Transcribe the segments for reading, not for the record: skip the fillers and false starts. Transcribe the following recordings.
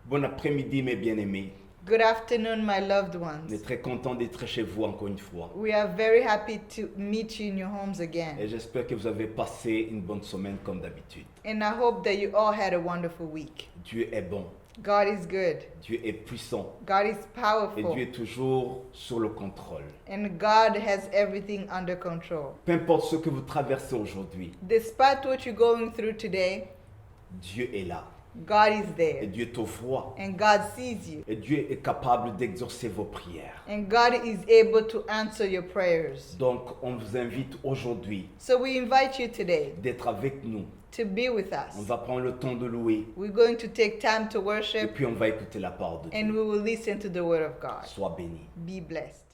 Bon après-midi mes bien-aimés. Good afternoon, my loved On ones. est très content d'être chez vous encore une fois. We are very happy to meet you in your homes Et again. j'espère que vous avez passé une bonne semaine comme d'habitude. And I hope that you all had a wonderful week. Dieu est bon, God is good. Dieu est puissant God is et powerful. Dieu est toujours sur le contrôle. And God has everything under control. Peu importe ce que vous traversez aujourd'hui, Despite what you're going through today, Dieu est là God is et there. Dieu te voit And God sees you. et Dieu est capable d'exaucer vos prières. And God is able to answer your prayers. Donc on vous invite aujourd'hui So we invite you today d'être avec nous. to be with On us. va prendre le temps de louer We're going to take time to et worship puis on va écouter la parole de and Dieu. we will listen to the word of God. Sois béni. Be blessed.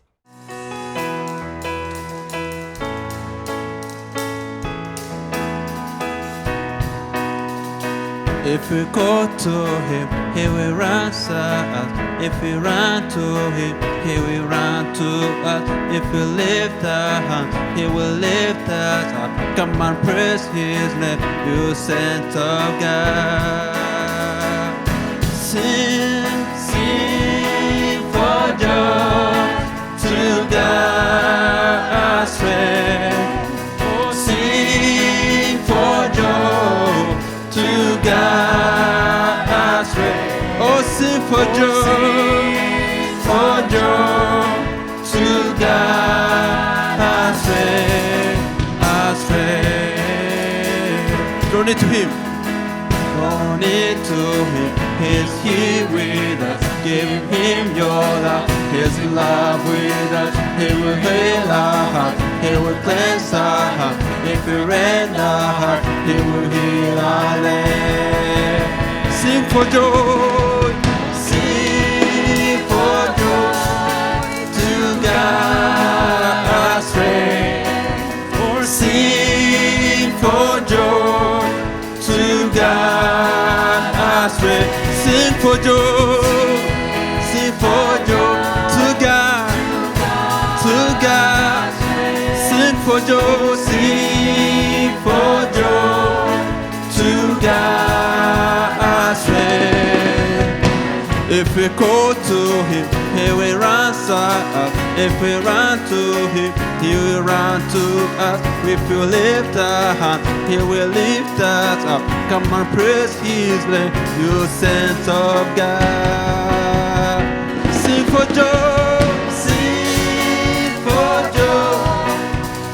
If we go to him, he will answer us. If we run to him, he will run to us. If we lift our hand, he will lift us up. Come on, praise his name, you saints of God. Sing, sing for joy to God our strength. Oh, sing for joy to God our strength. Oh, sing for joy to God our strength, our strength. Draw near to Him, draw near to Him. He's here with us. Give Him your love. He's in love with us. He will heal our heart. He will cleanse our heart. If we rend our heart, He will heal our land. Sing for joy. Sing for joy to God our strength. Or sing for joy to God our strength. Sing for joy. Sing for joy to God. To God. Sing for joy. Sing for joy to God our strength. If we go to Him, He will answer us. If we run to Him, He will run to us. If we lift our hand, He will lift us up. Come on, praise His name, you saints of God. Sing for joy, sing for joy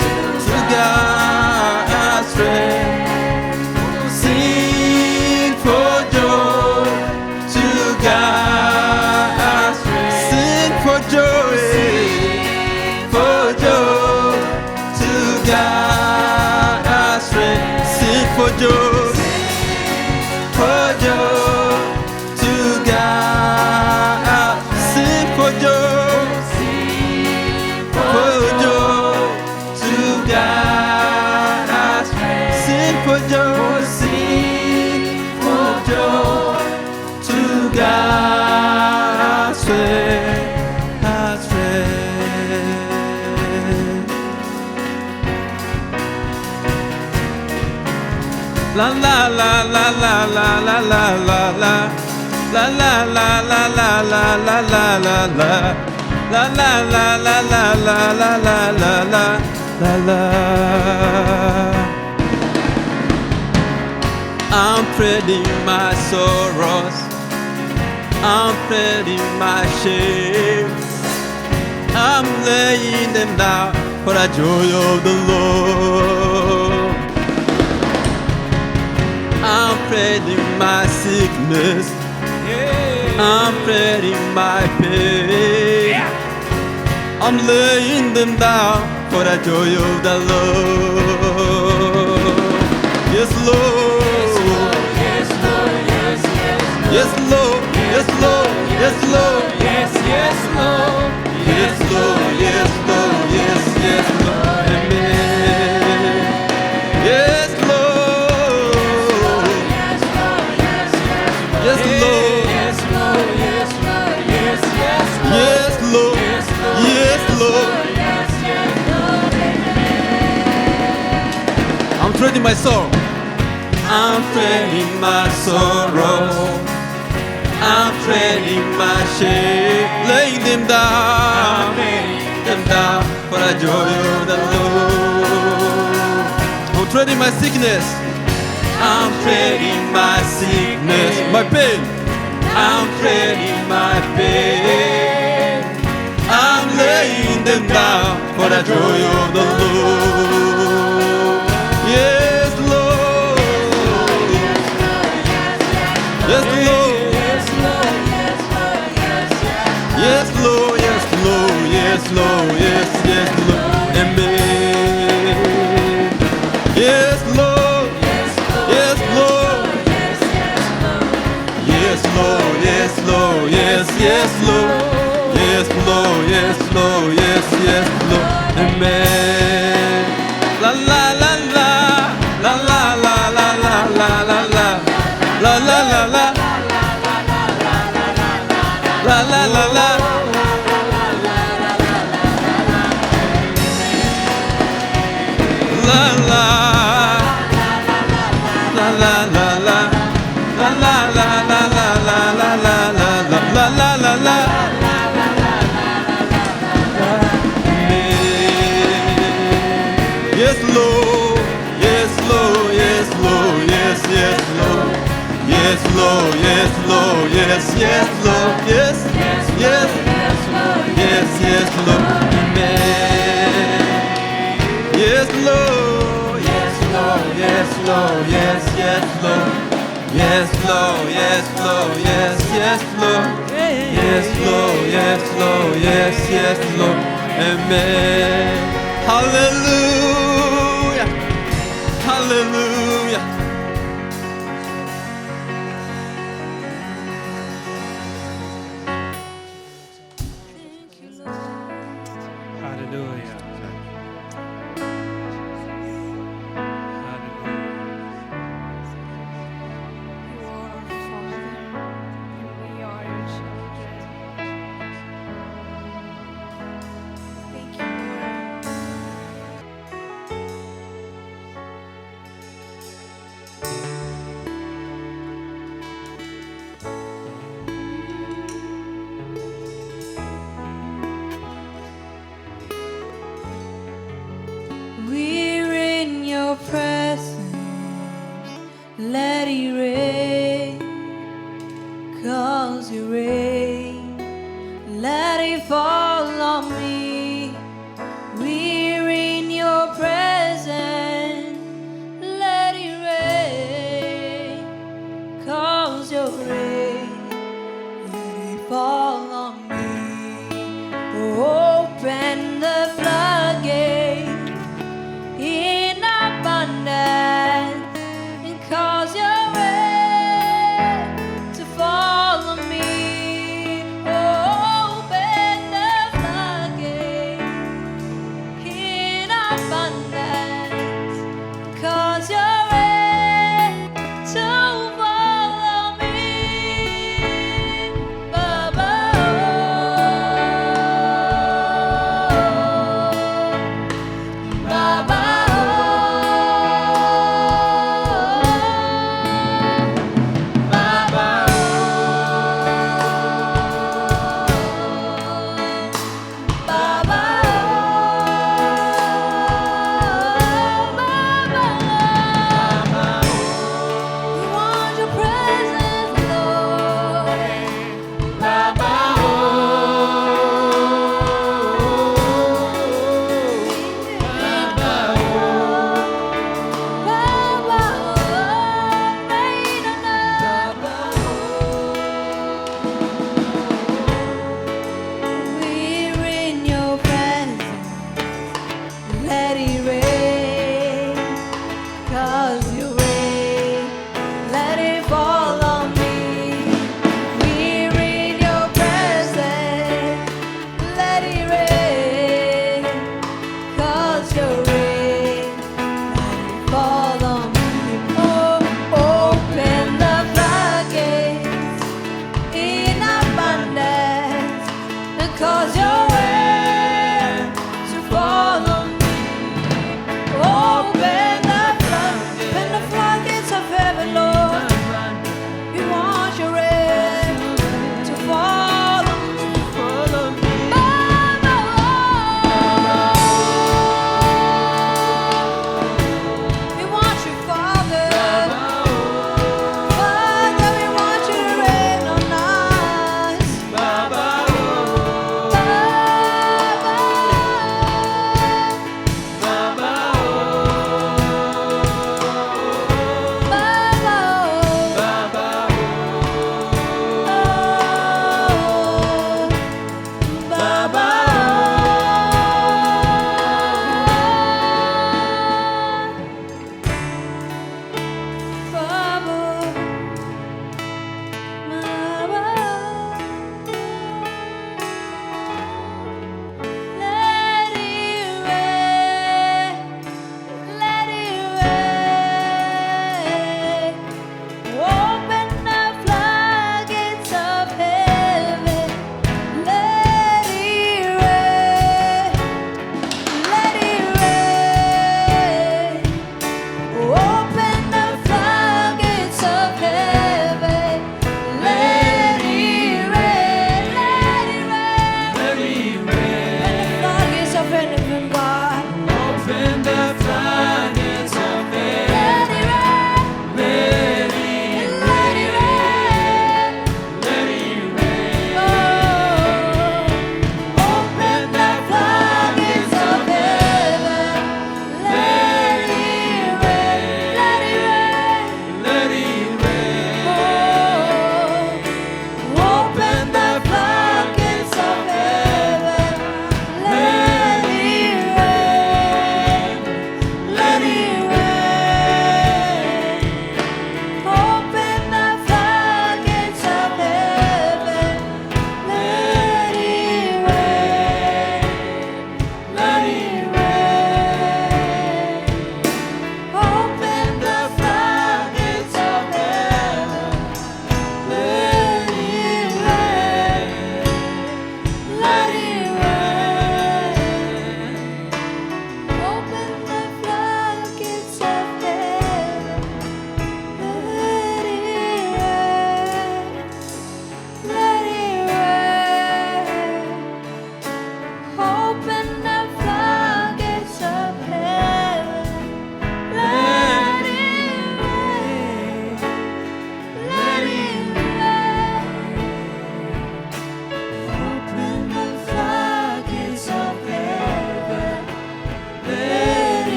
to God our strength. Sing for joy to God our strength. Sing for joy to God our strength. Sing for joy to God. Sing for joy to God our strength. Sing for joy to God our strength, our strength. La la la la la la la la la la. La la la la la la la la la la. La la la la la la la la la la la la. I'm trading my sorrows, I'm trading my shame, I'm laying them down for the joy of the Lord. I'm trading my sickness, I'm trading my pain, I'm laying them down for the joy of the Lord. Yes, Lord. Yes, Lord, yes, Lord, yes, Lord, yes, yes, Lord, yes, Lord, yes, Lord, yes, yes, Lord, amen. Yes, Lord, yes, Lord, yes, Lord, yes, Lord. I'm trading my sorrow. I'm trading my sorrow. I'm trading my shame, laying them down, for the joy of the Lord. I'm trading my sickness. I'm trading my sickness, my pain. I'm trading my pain. I'm laying them down for the joy of the Lord. Yes, Lord. Yes, Lord. Yes, Lord. Yes, Lord. Yes, Lord. Yes, yes, Lord. Amen. Yes, Lord. Yes, Lord. Yes, Lord. Yes, Lord. Yes, yes, Lord. Yes, Lord. Yes, Lord. Yes, yes, Lord. Amen. La la la la. La la la la la la la la. La la la la. La la la la. La la. La la la la. La la la la la la la la la la la la la. Yes, Lord. Yes, Lord. Yes, Lord. Yes, yes, Lord. Yes, Lord. Yes, Lord. Yes, yes, Lord. Yes, yes, yes, yes, yes, Lord. Amen. Yes, Lord. Yes, Lord. Yes, Lord. Yes, yes, Lord. Yes, Lord. Yes, Lord. Yes, yes, Lord. Yes, Lord. Yes, Lord. Yes, yes, Lord. Amen. Hallelujah. Hallelujah. Hallelujah. Hallelujah. You are our Father, and we are your children. Thank you, Lord.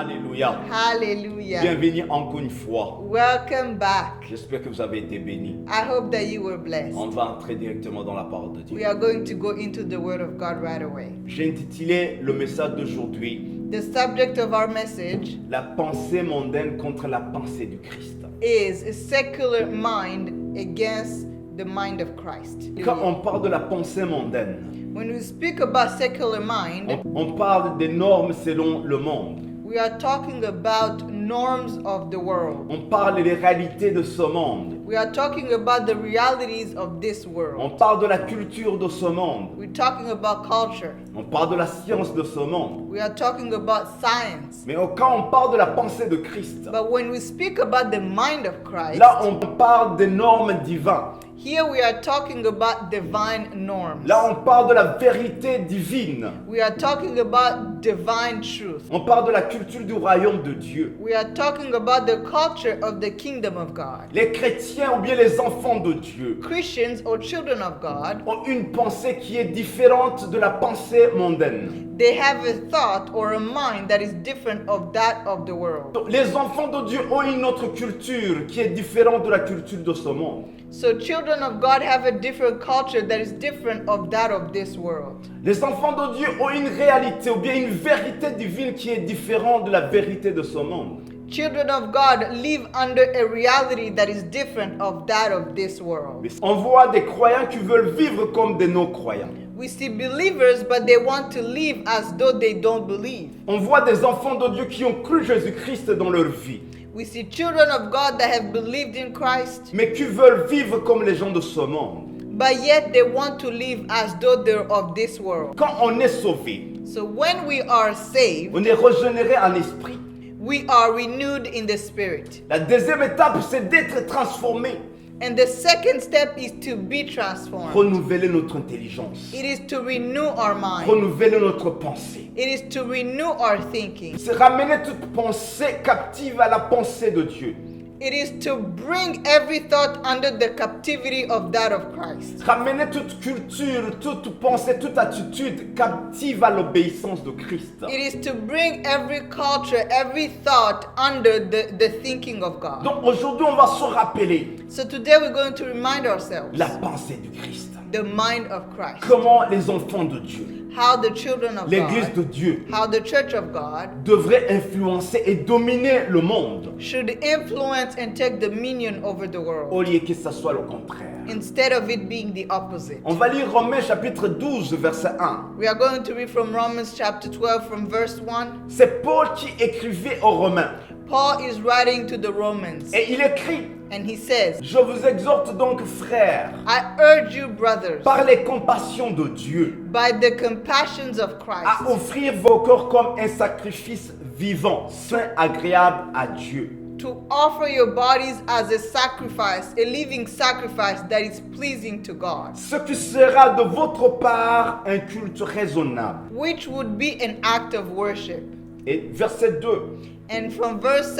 Alléluia. Hallelujah. Bienvenue encore une fois. Welcome back. J'espère que vous avez été bénis. I hope that you were blessed. On va entrer directement dans la parole de We Dieu. are going to go into the Word of God right away. J'ai intitulé le message d'aujourd'hui The subject of our message La pensée mondaine contre la pensée du Christ. is a secular mind against the mind of Christ. Quand on parle de la pensée mondaine, When we speak about secular mind, on parle des normes selon le monde. we are talking about norms of the world. On parle des réalités de ce monde. We are talking about the realities of this On world. parle de la culture de ce monde. We're talking about culture. On parle de la science de ce monde. We are talking about science. Mais quand on parle de la pensée de Christ, But when we speak about the mind of Christ, là on parle des normes divines. here we are talking about divine norms. Là on parle de la vérité divine. We are talking about divine truth. On parle de la culture du royaume de Dieu. We are talking about the culture of the kingdom of God. Les chrétiens ou bien les enfants de Dieu Christians or children of God, ont une pensée qui est différente de la pensée mondaine. they have a thought or a mind that is different of that of the world. Donc, les enfants de Dieu ont une autre culture qui est différente de la culture de ce monde. So children of God have a different culture that is different of that of this world. Les enfants de Dieu ont une réalité ou bien une vérité divine qui est différente de la vérité de ce monde. Children of God live under a reality that is different of that of this world. Mais on voit des croyants qui veulent vivre comme des non-croyants. We see believers, but they want to live as though they don't believe. On voit des enfants de Dieu qui ont cru Jésus-Christ dans leur vie, We see children of God that have believed in Christ, mais qui veulent vivre comme les gens de ce monde. but yet they want to live as though they're of this world. Quand on est sauvé, So when we are saved, on est régénéré en esprit. we are renewed in the spirit. La deuxième étape, c'est d'être transformé, And the second step is to be transformed. renouveler notre intelligence, It is to renew our mind. renouveler notre pensée. It is to renew our thinking. C'est ramener toute pensée captive à la pensée de Dieu. It is to bring every thought under the captivity of that of Christ. Ramener toute culture, toute pensée, toute attitude captive à l'obéissance de Christ. It is to bring every culture, every thought under the thinking of God. Donc aujourd'hui, on va se rappeler So today we're going to remind ourselves la pensée du Christ. the mind of Christ. Comment les enfants de Dieu, How the children of l'Église de God, Dieu, how the church of God devraient influencer et dominer le monde should influence and take dominion over the world au lieu que ça soit le contraire. instead of it being the opposite. On va lire Romains chapitre 12, verset 1. We are going to read from Romans chapter 12 from verse 1. C'est Paul qui écrivait aux Romains. Paul is writing to the Romans Et il écrit, and he says, je vous exhorte donc, frères, I urge you, brothers, par les compassions de Dieu, by the compassions of à Christ, offrir vos corps comme un sacrifice vivant, saint, agréable à Dieu. to offer your bodies as a sacrifice, a living sacrifice that is pleasing to God, Ce qui sera de votre part un culte raisonnable. which would be an act of worship. Et verset 2, And from verse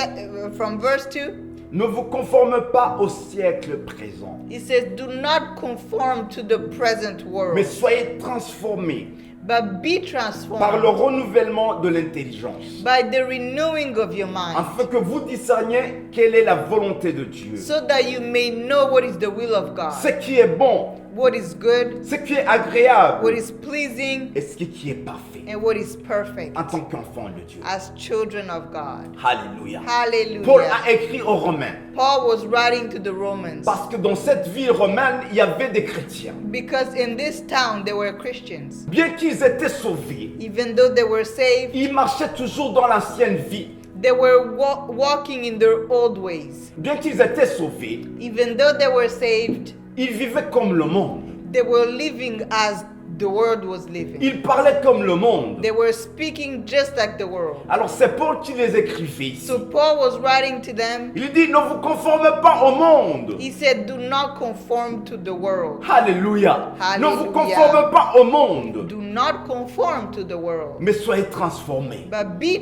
2, ne vous conformez pas au siècle présent, he says, do not conform to the present world, mais soyez transformés but be par le transformed renouvellement de l'intelligence, by the renewing of your mind, afin que vous discerniez quelle est la volonté de Dieu. so that you may know what is the will of Ce God, qui est bon, what is good, ce qui est agréable, what is pleasing, et ce qui est parfait and what is perfect en tant qu'enfant de Dieu. as children of God. Alléluia. Paul Hallelujah. a écrit aux Romains, Paul was writing to the Romans parce que dans cette ville romaine, il y avait des chrétiens. because in this town there were Christians. Bien qu'ils étaient sauvés, Even though they were saved, ils marchaient toujours dans l'ancienne vie. they were walking in their old ways. Bien qu'ils étaient sauvés, Even though they were saved, ils vivaient comme le monde. they were living as the world was living. Ils parlaient comme le monde. They were speaking just like the world. Alors c'est Paul qui les écrivait ici. So Paul was writing to them. Il dit, ne vous conformez pas au monde. He said, do not conform to the world. Alléluia. Ne vous Hallelujah. conformez pas au monde, Do not conform to the world, mais soyez transformés but be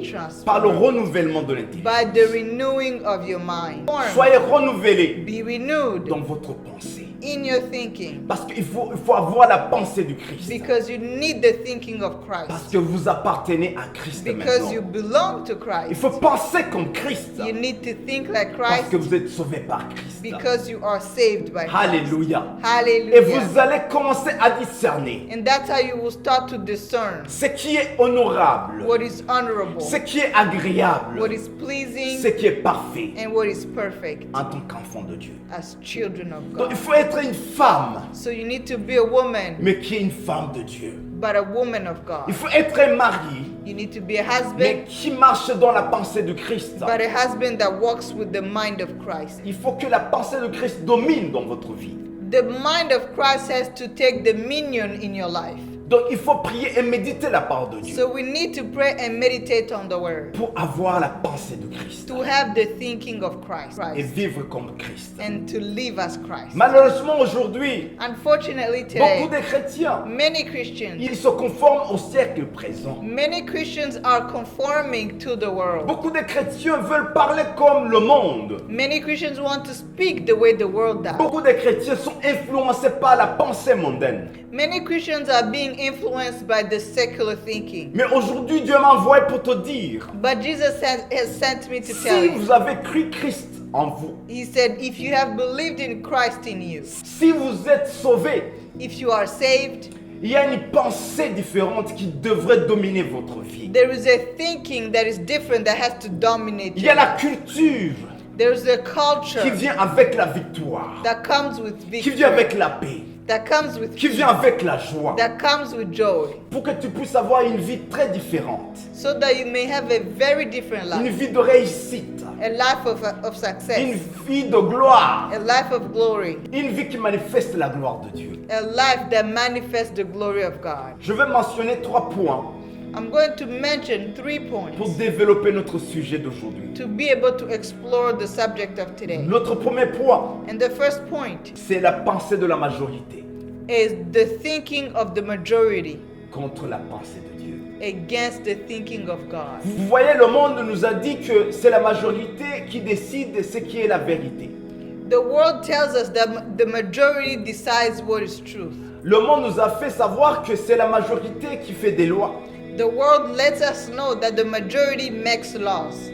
par le transformed renouvellement de by l'intelligence. the renewing of your mind. Soyez renouvelés Be renewed dans votre pensée. in your thinking. Parce qu'il faut avoir la pensée du Christ. Because you need the thinking of Parce Christ. que vous appartenez à Christ Because you maintenant. belong to Il Christ. faut penser comme Christ. You need to think like Parce Christ que vous êtes sauvé par Christ. because you are saved by Christ. Alléluia. Et Hallelujah. vous allez commencer à discerner And that's how you will start to discern ce qui est honorable, what is honorable, ce qui est agréable, what is ce pleasing, qui est parfait and what is perfect en tant qu'enfant de Dieu. as children of Donc il God. faut être une femme, So you need to be a woman, mais qui est une femme de Dieu. but a woman of Il God. faut être un mari, You need to be a mais husband, qui marche dans la pensée de Christ. but a husband that walks with the mind of Christ. Il faut que la pensée de Christ domine dans votre vie. The mind of Christ has to take dominion in your life. Donc il faut prier et méditer la parole de Dieu So we need to pray and meditate on the word pour avoir la pensée de Christ to have the thinking of Christ et vivre comme Christ. and to live as Christ. Malheureusement aujourd'hui, Unfortunately beaucoup today, de chrétiens, many Christians ils se conforment au siècle présent. Many Christians are conforming to the world. Beaucoup de chrétiens veulent parler comme le monde. Many Christians want to speak the way the world does. Beaucoup de chrétiens sont influencés par la pensée mondaine. Many Christians are being influenced by the secular thinking. Mais aujourd'hui, Dieu m'a envoyé pour te dire, But Jesus has sent me to tell si you. vous avez cru Christ en vous, He said, if you have believed in Christ in you, si vous êtes sauvés, if you are saved, il y a une pensée différente qui devrait dominer votre vie. there is a thinking that is different that has to dominate Il y your a la life. culture There is a qui culture vient avec la victoire, that comes with qui vient avec victory, la paix, that comes with qui peace, vient avec la joie, that comes with joy, pour que tu puisses avoir une vie très différente, so that you may have a very different une life, vie de réussite, a life of une success, vie de gloire, a life of glory, une vie qui manifeste la gloire de Dieu. a life that manifests the glory of God. Je vais mentionner 3 points I'm going to mention 3 pour points développer notre sujet d'aujourd'hui. to be able to explore the subject of today. Notre premier point, And the first point c'est la pensée de la majorité is the thinking of the majority contre la pensée de Dieu. against the thinking of God. Vous voyez, le monde nous a dit que c'est la majorité qui décide ce qui est la vérité. The world tells us that the majority decides what is truth. Le monde nous a fait savoir que c'est la majorité qui fait des lois. The world lets us know that the majority makes laws.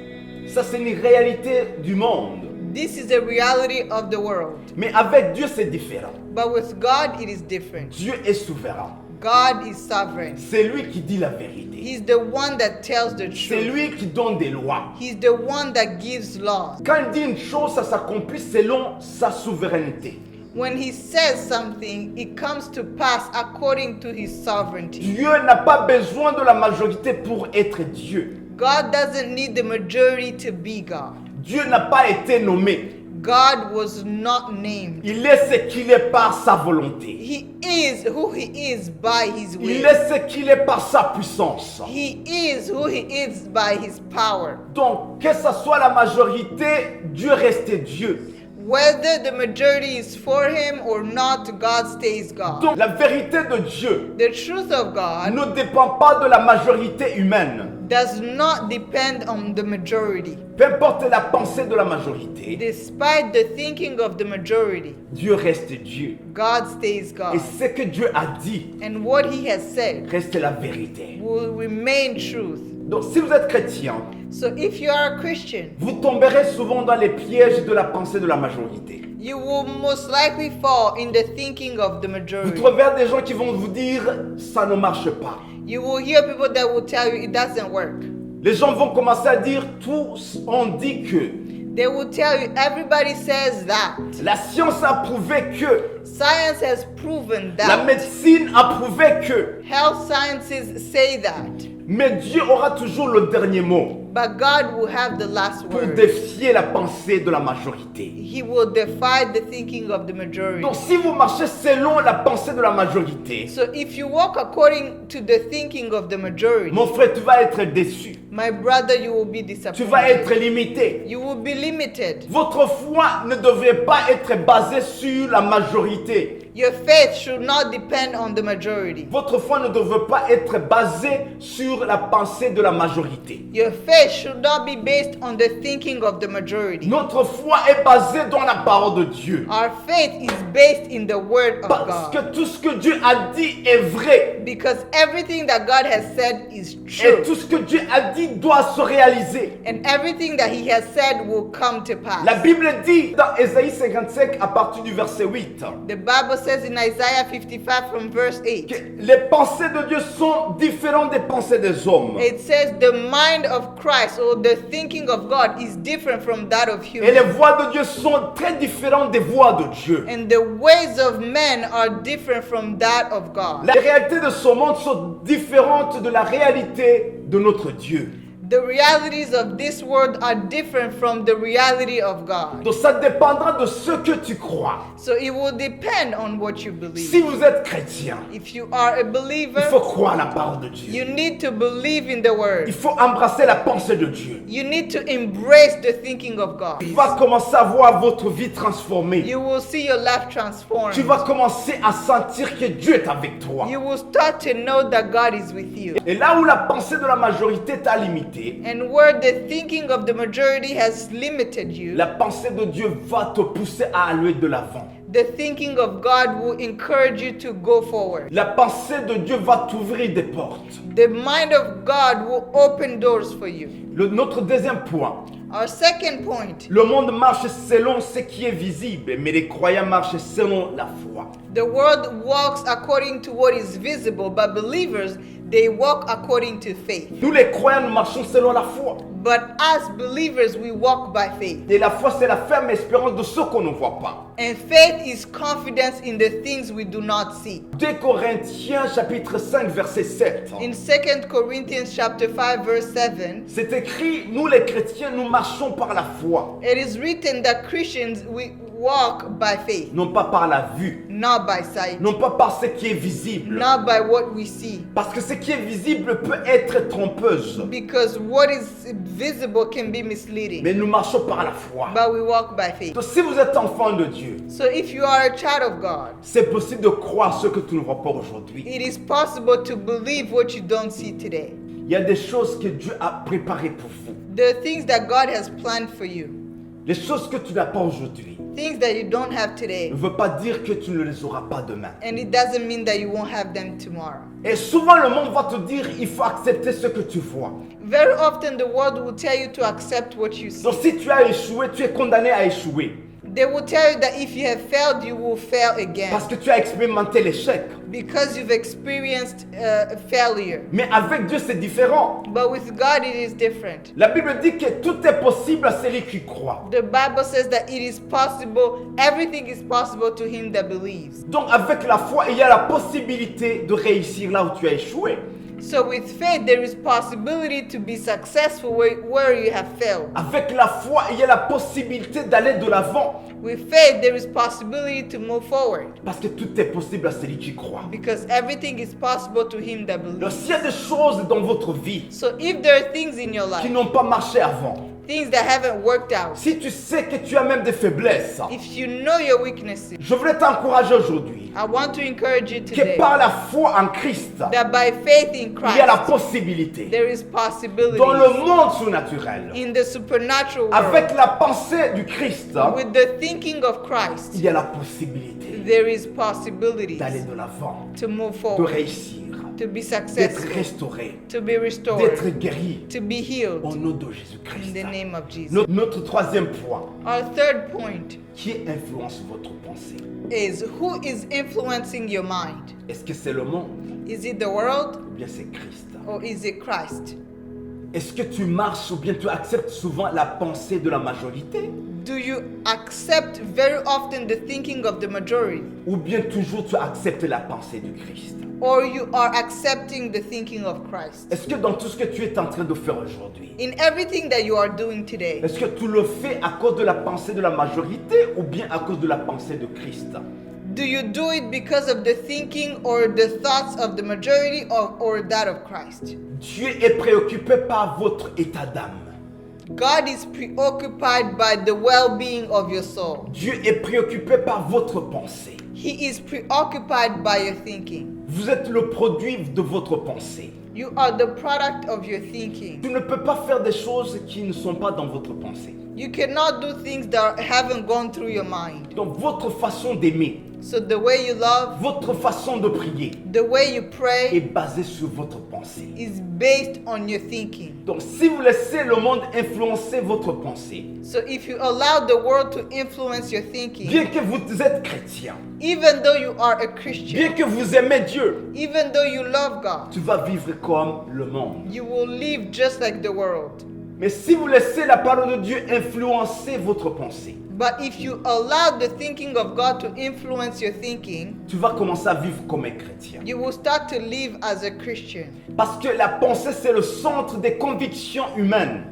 Ça, c'est une réalité du monde. This is the reality of the world. Mais avec Dieu, c'est différent. But with God, it is different. Dieu est souverain. God is sovereign. C'est lui qui dit la vérité. He's the one that tells the C'est truth. lui qui donne des lois. He's the one that gives laws. Quand il dit une chose, ça s'accomplit selon sa souveraineté. When he says something, it comes to pass according to his sovereignty. Dieu n'a pas besoin de la majorité pour être Dieu. God doesn't need the majority to be God. Dieu n'a pas été nommé. God was not named. Il est ce qu'il est par sa volonté. He is who he is by his Il will. est ce qu'il est par sa puissance. He is who he is by his power. Donc, que ce soit la majorité, Dieu reste Dieu. Whether the majority is for him or not, God stays God. Donc, la vérité de Dieu The truth of God ne dépend pas de la majorité humaine. does not depend on the majority. Peu importe la pensée de la majorité, Despite the thinking of the majority, Dieu reste Dieu. God stays Et God. ce que Dieu a dit And what he has said reste la vérité. will remain truth. Donc, si vous êtes chrétien, So if you are a Christian, vous tomberez souvent dans les pièges de la pensée de la majorité. you will most likely fall in the thinking of the Vous majority. trouverez des gens qui vont vous dire ça ne marche pas. You will hear people that will tell you it doesn't work. Les gens vont commencer à dire tous ont dit que They will tell you everybody says that. la science a prouvé que Science has proven la that. médecine a prouvé que. Health sciences say that. Mais Dieu aura toujours le dernier mot But God will have the last pour word. défier la pensée de la majorité. He will defy the thinking of the majority. Donc si vous marchez selon la pensée de la majorité, So if you walk according to the thinking of the majority, mon frère, tu vas être déçu. my brother, you will be Tu vas être disappointed. limité. You will be limited. Votre foi ne devrait pas être basée sur la majorité. Your faith should not depend on the majority. Votre foi ne devrait pas être basée sur la pensée de la majorité. Your faith should not be based on the thinking of the majority. Notre foi est basée dans la parole de Dieu. Our faith is based in the word of Parce que God. tout ce que Dieu a dit est vrai. Because everything that God has said is Et tout true. ce que Dieu a dit doit se réaliser. And everything that He has said will come to La pass. Bible dit dans Ésaïe 55 à partir du verset 8 The Bible says in Isaiah 55 from verse 8, que les pensées de Dieu sont différentes des pensées des hommes. it says the mind of Christ or the thinking of God is different from that of Et les humans. voies de Dieu sont très différentes des voies de Dieu. And the ways of men are different from that of God. Les réalités de ce monde sont différentes de la réalité de notre Dieu. The realities of this world are different from the reality of God. Donc ça dépendra de ce que tu crois. So it will depend on what you Si believe. vous êtes chrétien, If you are a il faut believer, croire la parole de you Dieu. need to believe in the Il word. faut embrasser la pensée de Dieu. You need to embrace the thinking of God. Tu vas commencer à voir votre vie transformée. You will see your life transformed. Tu vas commencer à sentir que Dieu est avec toi. You will start to know that God is with you. Et là où la pensée de la majorité t'a limité, And where the thinking of the majority has limited you, la pensée de Dieu va te pousser à aller de l'avant. the thinking of God will encourage you to go forward. La pensée de Dieu va t'ouvrir des portes. The mind of God will open doors for you. Notre deuxième point, Our second point, le monde marche selon ce qui est visible, mais les croyants marchent selon la foi. the world walks according to what is visible, but believers, they walk according to faith. Nous les croyants, nous marchons selon la foi. But as believers, we walk by faith. Et la foi, c'est la ferme espérance de ce qu'on ne voit pas. And faith is confidence in the things we do not see. 2 Corinthiens chapitre 5 verset 7. In 2 Corinthians chapter 5 verse 7, C'est écrit, nous les chrétiens, nous marchons par la foi, it is written that Christians we walk by faith, non pas par la vue, not by sight, non pas par ce qui est visible. not by what we see. Parce que ce qui est visible peut être trompeuse. Because what is visible can be misleading. Mais nous marchons par la foi. But we walk by faith. Donc si vous êtes enfant de Dieu, So if you are a child of God, c'est possible de croire ce que tu ne vois pas aujourd'hui. it is possible to believe what you don't see today. Il y a des choses que Dieu a préparées pour vous. The things that God has planned for you, Les choses que tu n'as pas aujourd'hui things that you don't have ne today, veut pas dire que tu ne les auras pas demain. and it doesn't mean that you won't have them tomorrow. Et souvent le monde va te dire, il faut accepter ce que tu vois. Very often the world will tell you to accept what you see. Donc si tu as échoué, tu es condamné à échouer. They will tell you that if you have failed, you will fail again Parce que tu as expérimenté l'échec. because you've experienced failure. Mais avec Dieu, c'est différent. But with God, it is different. La Bible dit que tout est possible à celui qui croit. The Bible says that it is possible, everything is possible to him that believes. Donc avec la foi, il y a la possibilité de réussir là où tu as échoué. So with faith, there is possibility to be successful where you have failed. Avec la foi, il y a la possibilité d'aller de l'avant. With faith, there is possibility to move forward Parce que tout est possible à celui qui croit. because everything is possible to him that Donc believes. s'il y a des choses dans votre vie So if there are things in your qui life, n'ont pas marché avant, things that haven't worked out, si tu sais que tu as même des faiblesses, if you know your weaknesses, je voudrais t'encourager aujourd'hui I want to encourage you que today par la foi en Christ, that by faith in il y a la Christ, possibilité there is possibility dans le monde surnaturel, in the supernatural avec world. la pensée du Christ, With the thinking of Christ, il y a la possibilité there is possibilities d'aller de l'avant, to move de forward, réussir, to be d'être successful, restauré, to be restored, d'être guéri to be healed au nom de in Jésus-Christ. the name of Jesus. Notre troisième point, Our third point qui influence votre pensée? is who is influencing your mind? Est-ce que c'est le monde Is it the world ou bien c'est Christ? or is it Christ? Est-ce que tu marches ou bien tu acceptes souvent la pensée de la majorité? Do you accept very often the thinking of the majority, Ou bien toujours tu acceptes la pensée du Christ? or you are accepting the thinking of Christ? Est-ce que dans tout ce que tu es en train de faire aujourd'hui, In everything that you are doing today, est-ce que tu le fais à cause de la pensée de la majorité ou bien à cause de la pensée de Christ? do you do it because of the thinking or the thoughts of the majority or that of Christ? Dieu est préoccupé par votre état d'âme. God is preoccupied by the well-being of your soul. Dieu est préoccupé par votre pensée. He is preoccupied by your thinking. Vous êtes le produit de votre pensée. You are the product of your thinking. Tu ne peux pas faire des choses qui ne sont pas dans votre pensée. You cannot do things that haven't gone through your mind. Donc votre façon d'aimer, So the way you love, votre façon de prier the way you est pray basée sur votre pensée. is based on your thinking. Donc si vous laissez le monde influencer votre pensée, So if you allow the world to influence your bien thinking, que vous êtes chrétien, even though you are a bien Christian, que vous aimez Dieu, even though you love God, tu vas vivre comme le monde. you will live just like the world. Mais si vous laissez la parole de Dieu influencer votre pensée, But if you allow the thinking of God to influence your thinking, tu vas commencer à vivre comme un chrétien. you will start to live as a Christian. Parce que la pensée, c'est le centre des convictions humaines.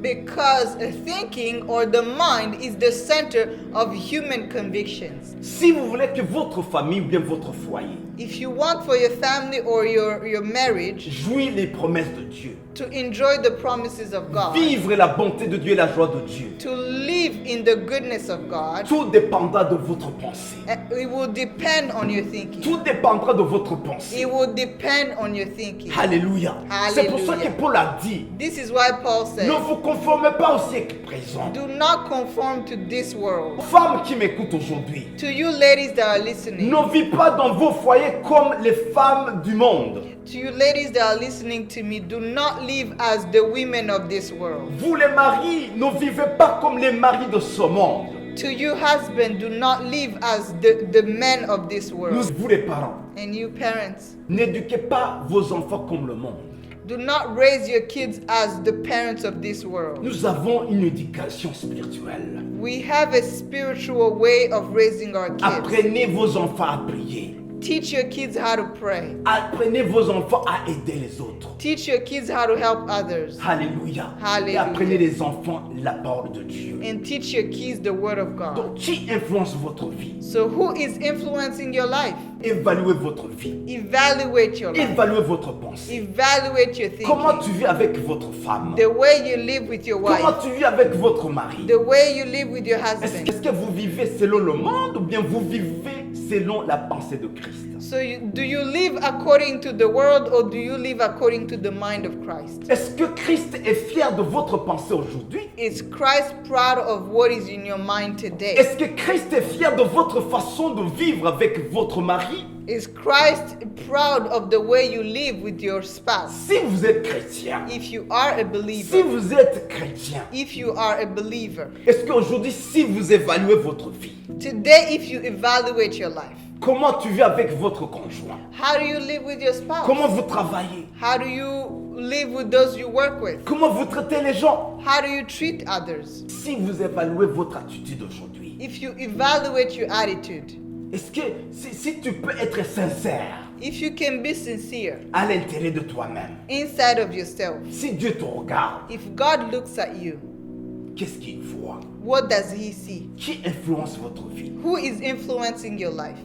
Because a thinking or the mind is the center of human convictions. Si vous voulez que votre famille ou bien votre foyer If you want for your family or your marriage jouit les promesses de Dieu, to enjoy the promises of God, vivre la bonté de Dieu et la joie de Dieu, to live in the goodness of God, tout dépendra de votre pensée. it will depend on your thinking. Tout dépendra de votre pensée. It will depend on your thinking. Alléluia. C'est pour ça que Alléluia. Paul a dit, This is why Paul ne says, vous conformez pas au siècle présent. do not conform to this world. Femmes qui m'écoutent aujourd'hui, To you ladies that are listening, ne vivez pas dans vos foyers comme les femmes du monde. to you ladies that are listening to me, do not live as the women of this world. Vous les maris, ne vivez pas comme les maris de ce monde. To you husband, do not live as the men of this Nous, world. vous les parents, And you parents, n'éduquez pas vos enfants comme le monde. do not raise your kids as the parents of this world. Nous avons une éducation spirituelle. We have a spiritual way of raising our kids. Apprenez vos enfants à prier. Teach your kids how to pray. Apprenez vos enfants à aider les autres. Teach your kids how to help others. Alléluia. Alléluia. Et apprenez les enfants la parole de Dieu. And teach your kids the word of God. Donc, qui influence votre vie? So who is influencing your life? Évaluez votre vie. Evaluate your life. Évaluez votre pensée. Evaluate your Comment thinking. tu vis avec votre femme? The way you live with your Comment wife. tu vis avec votre mari? The way you live with your Est-ce husband. est-ce que vous vivez selon le monde ou bien vous vivez selon la pensée de Christ? So do you live according to the world or do you live according to the mind of Christ? Est-ce que Christ est fier de votre pensée aujourd'hui? Is Christ proud of what is in your mind today? Est-ce que Christ est fier de votre façon de vivre avec votre mari? Is Christ proud of the way you live with your spouse? Si vous êtes chrétien, If you are a si believer, vous êtes chrétien, if you are a believer, est-ce qu'aujourd'hui, si vous évaluez votre vie, today if you evaluate your life, comment tu vis avec votre conjoint? how do you live with your spouse? Comment vous travaillez? How do you live with those you work with? Comment vous traitez les gens? How do you treat others? Si vous évaluez votre attitude aujourd'hui, If you evaluate your attitude, est-ce que si tu peux être sincère if you can be sincere à l'intérieur de toi-même, inside of yourself, si Dieu te regarde, if God looks at you, qu'est-ce qu'il voit? what does He see? Qui influence votre vie? Who is influencing your life?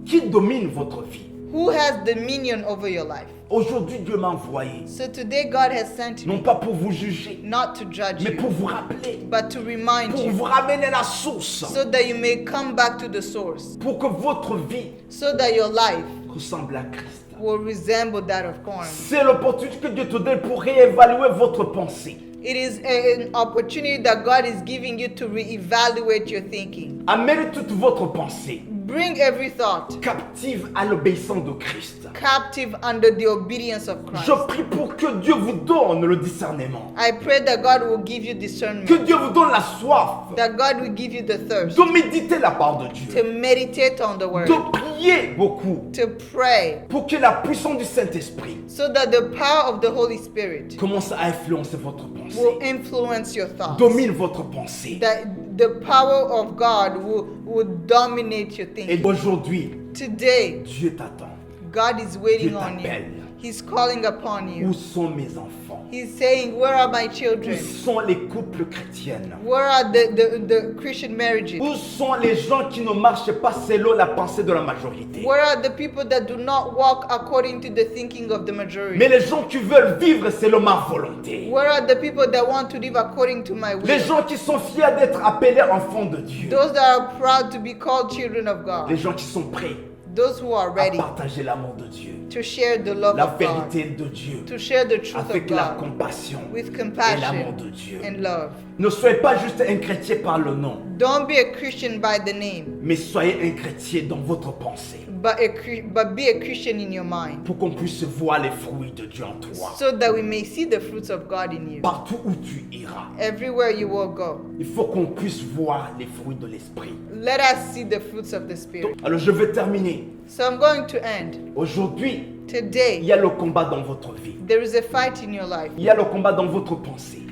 Qui domine votre vie? Who has dominion over your life? Aujourd'hui, Dieu m'a envoyé, So today God has sent non me pas pour vous juger, not to judge mais pour you, vous rappeler, but to remind pour you, vous ramener la source, so that you may come back to the source, pour que votre vie so that your life ressemble à Christ. will resemble that of Christ. C'est l'opportunité que Dieu te donne pour réévaluer votre pensée. It is an opportunity that God is giving you to reevaluate your thinking. Amène toute votre pensée Bring every thought captive à l'obéissance de Christ. captive under the obedience of Christ. Je prie pour que Dieu vous donne le discernement, I pray that God will give you que discernment, Dieu vous donne la soif that God will give you the thirst de méditer la parole de Dieu, to meditate on the word, de prier beaucoup to pray, pour que la puissance du Saint-Esprit so that the power of the Holy Spirit commence à influencer votre will pensée, influence your thoughts. domine votre pensée. That the power of God will dominate your Et thinking. aujourd'hui, Today, Dieu t'attend, God is Dieu waiting on you. t'appelle. He's calling upon Où you. sont mes enfants? He's saying, where are my Où children? sont les couples chrétiennes? Where are the Christian marriages? Où sont les gens qui ne marchent pas selon la pensée de la majorité? Where are the people that do not walk according to the thinking of the Mais majority? les gens qui veulent vivre selon ma volonté. Where are the people that want to live according to my Les will? gens qui sont fiers d'être appelés enfants de Dieu. Those that are proud to be called children of Les God. gens qui sont prêts Those who are à ready partager l'amour de Dieu. to share the love La of God. vérité de Dieu. To share the truth of Avec la God compassion with et l'amour compassion de Dieu. and love. Ne soyez pas juste un chrétien par le nom, Don't be a Christian by the name, mais soyez un chrétien dans votre pensée. but be a Christian in your mind, Pour qu'on puisse voir les fruits de Dieu en toi. so that we may see the fruits of God in you. Partout où tu iras, Everywhere you will go, il faut qu'on puisse voir les fruits de l'esprit. let us see the fruits of the Spirit. Alors je vais terminer. So I'm going to end. Aujourd'hui, il Today, y a le combat dans votre vie. there is a fight in your life. Il y a le combat dans votre pensée.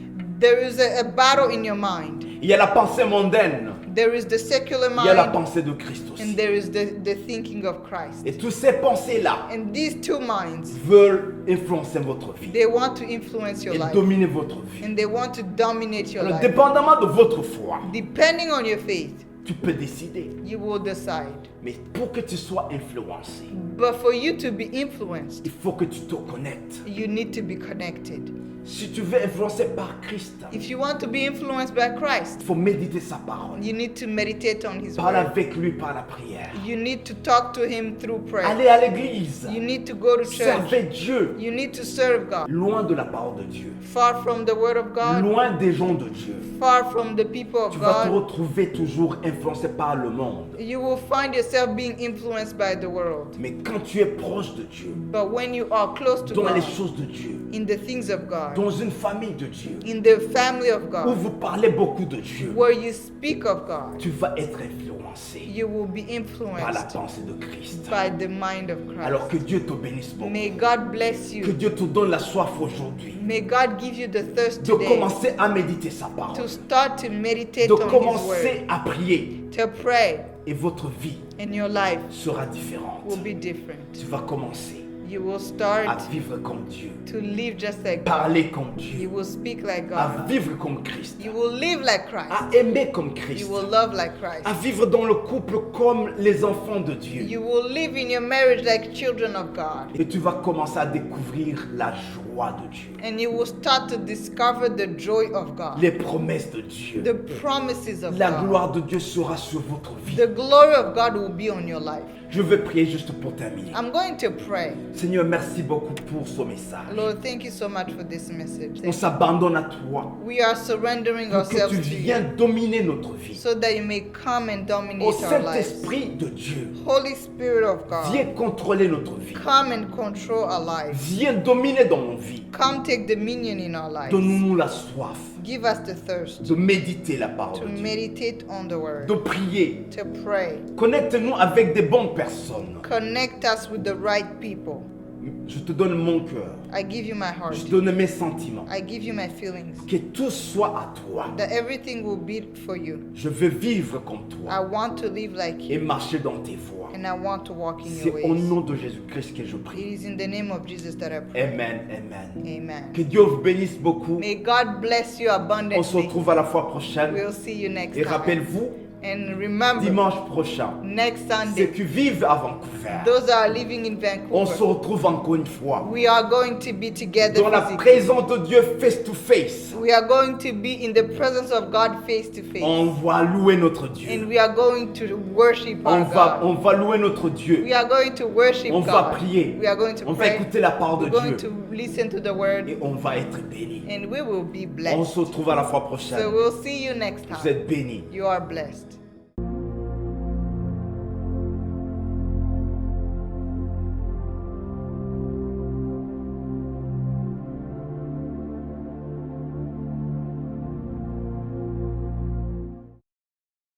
There is a battle in your mind. Il y a la pensée mondaine. There is the secular Il y a la mind, pensée de Christ and aussi. there is the thinking of Christ. Et toutes ces pensées-là And these two minds, veulent influencer votre vie they want to influence your et life, dominer votre vie. and they want to dominate your Alors, life. dépendamment de votre foi, Depending on your faith, tu peux décider. you will decide. Mais pour que tu sois influencé, But for you to be influenced, il faut que tu te connectes. you need to be connected. Si tu veux influencer par Christ, If you want to be influenced by Christ, il faut méditer sa parole. you need to meditate on His Parle word. avec lui par la prière. You need to talk to Him through prayer. Allez à l'église. You need to go to church. Servez Dieu. You need to serve God. Loin de la parole de Dieu. Far from the Word of God, Loin des gens de Dieu. far from the people of Tu vas te God, retrouver toujours influencé par le monde. you will find yourself being influenced by the world. Mais quand tu es proche de Dieu, But when you are close to dans les God, choses de Dieu, in the things of God, dans une famille de Dieu, in the family of où God, vous parlez beaucoup de Dieu, where you speak of God, tu vas être influencé you will be par la influenced pensée de Christ. by the mind of Alors Christ. que Dieu te bénisse beaucoup. May God bless Que you. Dieu te donne la soif aujourd'hui May God give you the thirst de today commencer à méditer sa parole, to start to meditate de on His Word, commencer à prier to pray, et votre vie and your life sera différente. will be different. Tu vas commencer You will à start vivre comme Dieu, to live just like God. parler comme You Dieu, will speak like à God. vivre comme Christ, You will live like à Christ. aimer comme Christ, You will love like à Christ. vivre dans le couple comme les enfants de Dieu. You will live in your marriage like children of God. Et tu vas commencer à découvrir la joie de Dieu, And you will start to discover the joy of God, les promesses de Dieu. the promises of La God. gloire de Dieu sera sur votre vie. The glory of God will be on your life. Je vais prier juste pour terminer. I'm going to pray. Seigneur, merci beaucoup pour ce message. Lord, thank you so much for this message. On s'abandonne à toi We are surrendering pour que ourselves tu to you viennes dominer notre vie. so that you may come and Au dominate our lives. Saint-Esprit de Dieu, Holy Spirit of God, viens contrôler notre vie. come and control our lives. Viens dominer dans nos vies. Come take dominion in our lives. Donne-nous la soif Give us the thirst de méditer la parole to de Dieu, meditate on the word, de prier. to pray. Connecte-nous avec des bonnes personnes. Connect us with the right people. Je te donne mon cœur. I give you my heart. Je te donne mes sentiments. I give you my feelings. Que tout soit à toi. That everything will be for you. Je veux vivre comme I toi want to live like et you, marcher dans tes voies. and I want to walk in C'est your au ways. nom de Jésus-Christ que je It prie. is in the name of Jesus that I pray. Amen, amen. Amen. Que Dieu vous bénisse beaucoup. May God bless you On se abundantly. retrouve à la fois prochaine. We'll see you next Et time. rappelle-vous, And remember, dimanche prochain, next ceux Sunday, qui vivent à Vancouver, those that are living in on se Vancouver, retrouve encore une fois we are going to be together dans la physically. présence de Dieu face to face. We are going to be in the presence of God face to face. On va louer notre And Dieu. we are going to worship On our va, God. on va louer notre Dieu. We are going to worship On va God. prier. We are going to On va pray. écouter la parole We're de going Dieu. to listen to the word, Et on va être bénis. and we will be On blessed. se retrouve à la fois So prochaine. we'll see you next Vous time. êtes bénis. You are blessed.